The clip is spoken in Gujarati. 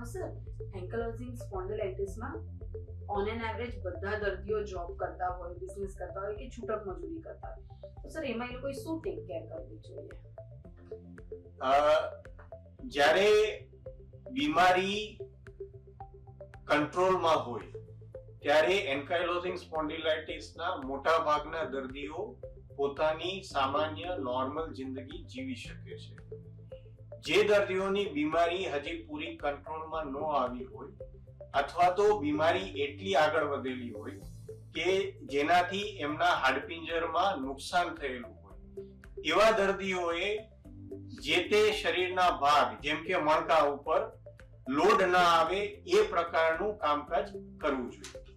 સર એન્કલોઝિંગ સ્પોન્ડિલાઇટિસમાં ઓન એન એવરેજ બધા દર્દીઓ જોબ કરતા હોય, બિઝનેસ કરતા હોય કે છૂટક મજૂરી કરતા હોય, તો સર એમાં એ લોકોએ શું ટેક કેર કરવી જોઈએ? જ્યારે બીમારી કંટ્રોલમાં હોય ત્યારે એન્કાઇલોઝિંગ સ્પોન્ડિલાઇટિસના મોટા ભાગના દર્દીઓ પોતાની સામાન્ય નોર્મલ જિંદગી જીવી શકે છે. જે દર્દીઓની બીમારી હજી પૂરી કંટ્રોલમાં ન આવી હોય અથવા તો બીમારી એટલી આગળ વધેલી હોય કે જેનાથી એમના હાડપિંજરમાં નુકસાન થયેલું હોય, એવા દર્દીઓએ જે તે શરીરના ભાગ જેમ કે મણકા ઉપર લોડ ના આવે એ પ્રકારનું કામકાજ કરવું જોઈએ.